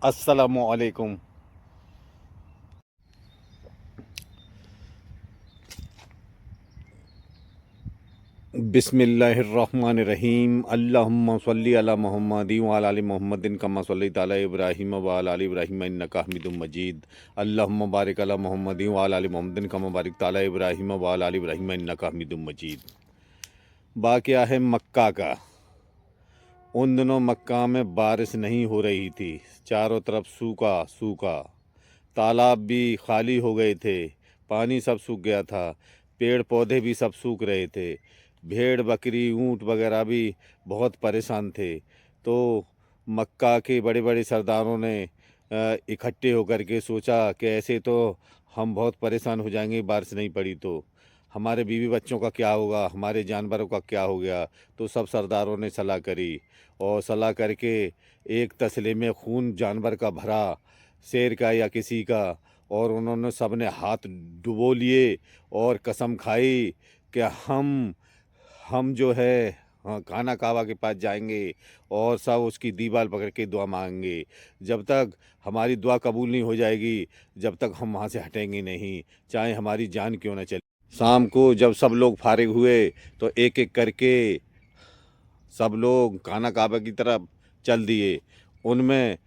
अस्सलामुअलैकुम। बिस्मिल्लाहिर्रहमानिर्रहीम। अल्लाहुम्मा सल्लि अला मुहम्मदिन व अला आलि मुहम्मदिन कम्मा सल्लैता अला इब्राहीम व अला आलि इब्राहीम इन्नका हमीदुम मजीद। अल्लाहुम्मा बारिक अला मुहम्मदिन व अला आलि मुहम्मदिन कम्मा बारकता अला इब्राहीम व अला आलि इब्राहीम इन्नका हमीदुम मजीद। वाक़या है मक्का का। उन दिनों मक्का में बारिश नहीं हो रही थी, चारों तरफ सूखा सूखा, तालाब भी खाली हो गए थे, पानी सब सूख गया था, पेड़ पौधे भी सब सूख रहे थे, भेड़ बकरी ऊँट वगैरह भी बहुत परेशान थे। तो मक्का के बड़े बड़े सरदारों ने इकट्ठे होकर के सोचा कि ऐसे तो हम बहुत परेशान हो जाएंगे, बारिश नहीं पड़ी तो हमारे बीवी बच्चों का क्या होगा, हमारे जानवरों का क्या हो गया। तो सब सरदारों ने सलाह करी और सलाह करके एक तसले में खून जानवर का भरा, शेर का या किसी का, और उन्होंने सब ने हाथ डुबो लिए और कसम खाई कि हम जो है, हाँ, खाना काबा के पास जाएंगे और सब उसकी दीवार पकड़ के दुआ मांगेंगे। जब तक हमारी दुआ कबूल नहीं हो जाएगी, जब तक हम वहाँ से हटेंगे नहीं, चाहे हमारी जान क्यों न चले। शाम को जब सब लोग फारिग हुए तो एक एक करके सब लोग खाना काबा की तरफ चल दिए। उनमें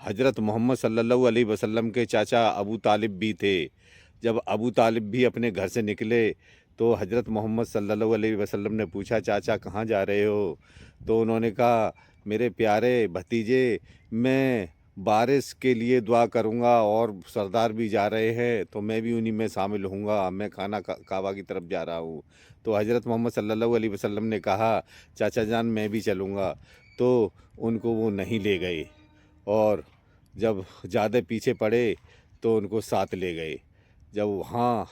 हज़रत मोहम्मद सल्लल्लाहु अलैहि वसल्लम के चाचा अबू तालिब भी थे। जब अबू तालिब भी अपने घर से निकले तो हज़रत मोहम्मद सल्लल्लाहु अलैहि वसल्लम ने पूछा, चाचा कहाँ जा रहे हो? तो उन्होंने कहा, मेरे प्यारे भतीजे, मैं बारिश के लिए दुआ करूँगा और सरदार भी जा रहे हैं तो मैं भी उन्हीं में शामिल होऊंगा, मैं खाना काबा की तरफ जा रहा हूँ। तो हज़रत मोहम्मद सल्लल्लाहु अलैहि वसल्लम ने कहा, चाचा जान मैं भी चलूँगा। तो उनको वो नहीं ले गए और जब ज़्यादा पीछे पड़े तो उनको साथ ले गए। जब वहाँ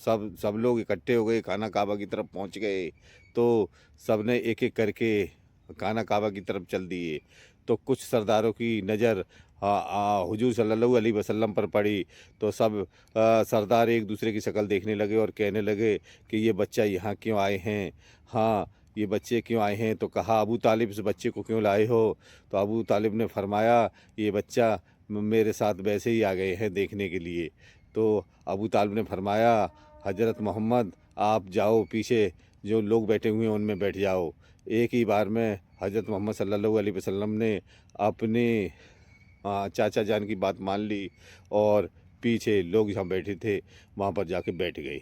सब लोग इकट्ठे हो गए, खाना काबा की तरफ पहुँच गए, तो सब ने एक एक करके खाना काबा की तरफ चल दिए। तो कुछ सरदारों की नज़र हुजूर सल्लल्लाहु अलैहि वसल्लम पर पड़ी तो सब सरदार एक दूसरे की शक्ल देखने लगे और कहने लगे कि ये बच्चा यहाँ क्यों आए हैं, हाँ ये बच्चे क्यों आए हैं। तो कहा, अबू तालिब इस बच्चे को क्यों लाए हो? तो अबू तालिब ने फरमाया, ये बच्चा मेरे साथ वैसे ही आ गए हैं देखने के लिए। तो अबू तालिब ने फरमाया, हज़रत मोहम्मद आप जाओ, पीछे जो लोग बैठे हुए हैं उनमें बैठ जाओ। एक ही बार में हज़रत मोहम्मद सल्लल्लाहु अलैहि वसल्लम ने अपने चाचा जान की बात मान ली और पीछे लोग जहाँ बैठे थे वहाँ पर जाके बैठ गए।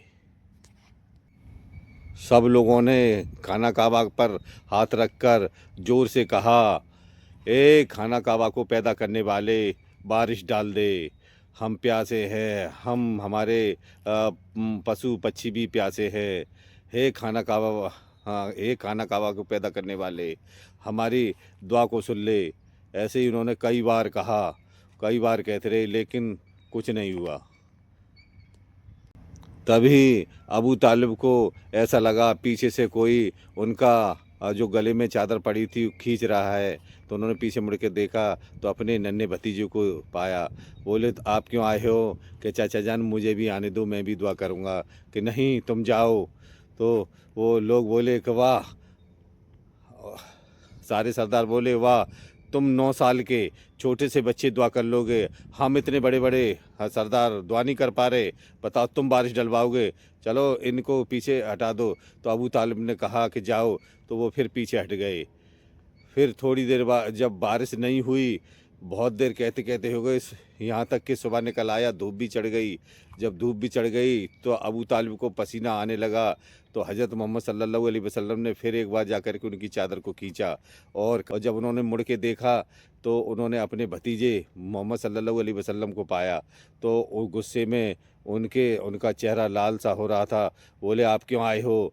सब लोगों ने खाना काबा पर हाथ रखकर ज़ोर से कहा, ए खाना काबा को पैदा करने वाले, बारिश डाल दे, हम प्यासे हैं, हम हमारे पशु पक्षी भी प्यासे हैं। हे खाना काबा, हाँ हे खाना काबा को पैदा करने वाले, हमारी दुआ को सुन ले। ऐसे ही उन्होंने कई बार कहा, कई बार कहते रहे, लेकिन कुछ नहीं हुआ। तभी अबू तालिब को ऐसा लगा पीछे से कोई उनका जो गले में चादर पड़ी थी खींच रहा है। तो उन्होंने पीछे मुड़ के देखा तो अपने नन्हे भतीजे को पाया। बोले, तो आप क्यों आए हो? कि चाचा जान मुझे भी आने दो, मैं भी दुआ करूँगा। कि नहीं तुम जाओ। तो वो लोग बोले कि वाह, सारे सरदार बोले, वाह तुम 9 साल के छोटे से बच्चे दुआ कर लोगे, हम इतने बड़े बड़े सरदार दुआ नहीं कर पा रहे, बताओ तुम बारिश डलवाओगे? चलो इनको पीछे हटा दो। तो अबू तालिब ने कहा कि जाओ। तो वो फिर पीछे हट गए। फिर थोड़ी देर बाद जब बारिश नहीं हुई, बहुत देर कहते कहते हो गए, यहाँ तक कि सुबह निकल आया, धूप भी चढ़ गई। जब धूप भी चढ़ गई तो अबू तालिब को पसीना आने लगा। तो हज़रत मोहम्मद सल्लल्लाहु अलैहि वसल्लम ने फिर एक बार जाकर के उनकी चादर को खींचा और जब उन्होंने मुड़ के देखा तो उन्होंने अपने भतीजे मोहम्मद सल्लल्लाहु अलैहि वसल्लम को पाया। तो वो गुस्से में उनका चेहरा लाल सा हो रहा था। बोले, आप क्यों आए हो?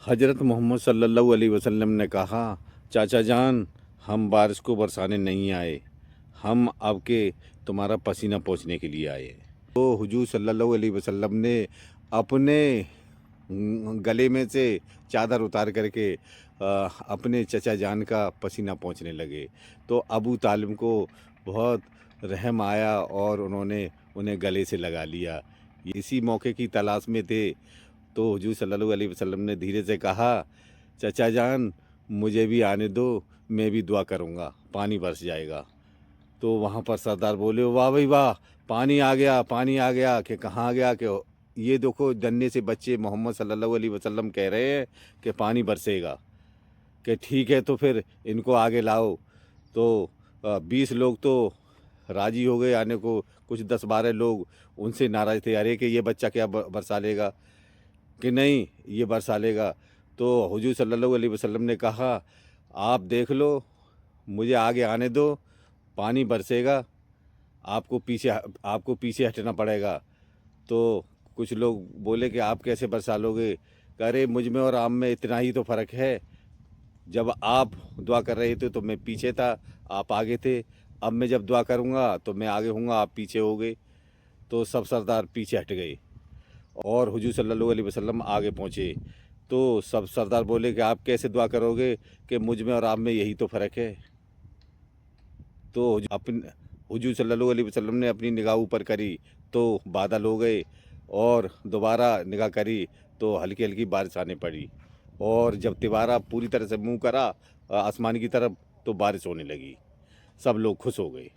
हज़रत मोहम्मद सल्लल्लाहु अलैहि वसल्लम ने कहा, चाचा जान हम बारिश को बरसाने नहीं आए, हम आपके तुम्हारा पसीना पोंछने के लिए आए। तो हुजूर सल्लल्लाहु अलैहि वसल्लम ने अपने गले में से चादर उतार करके अपने चचा जान का पसीना पोंछने लगे। तो अबू तालिब को बहुत रहम आया और उन्होंने उन्हें गले से लगा लिया। इसी मौके की तलाश में थे। तो हुजूर सल्लल्लाहु अलैहि वसल्लम ने धीरे से कहा, चचा जान मुझे भी आने दो, मैं भी दुआ करूँगा, पानी बरस जाएगा। तो वहाँ पर सरदार बोले, वाह भाई वाह, पानी आ गया, पानी आ गया। कि कहाँ आ गया? कि ये देखो जन्ने से बच्चे मोहम्मद सल्लल्लाहु अलैहि वसल्लम कह रहे हैं कि पानी बरसेगा। कि ठीक है, तो फिर इनको आगे लाओ। तो 20 लोग तो राजी हो गए आने को, कुछ 10-12 लोग उनसे नाराज़ थे, अरे कि ये बच्चा क्या बरसा लेगा, कि नहीं ये बरसा लेगा। तो हुजूर सल्लल्लाहु अलैहि वसल्लम ने कहा, आप देख लो, मुझे आगे आने दो, पानी बरसेगा, आपको पीछे हटना पड़ेगा। तो कुछ लोग बोले कि आप कैसे बरसा लोगे? कह रहे, मुझ में और आप में इतना ही तो फ़र्क है, जब आप दुआ कर रहे थे तो मैं पीछे था, आप आगे थे। अब मैं जब दुआ करूँगा तो मैं आगे हूँगा, आप पीछे हो गए। तो सब सरदार पीछे हट गए और हुजूर सल्लल्लाहु अलैहि वसल्लम आगे पहुँचे। तो सब सरदार बोले कि आप कैसे दुआ करोगे? कि मुझ में और आप में यही तो फ़र्क है। तो हुजूर सल्लल्लाहु अलैहि वसल्लम ने अपनी निगाह ऊपर करी तो बादल हो गए, और दोबारा निगाह करी तो हल्की हल्की बारिश आने पड़ी। और जब तिबारा पूरी तरह से मुंह करा आसमान की तरफ, तो बारिश होने लगी। सब लोग खुश हो गए।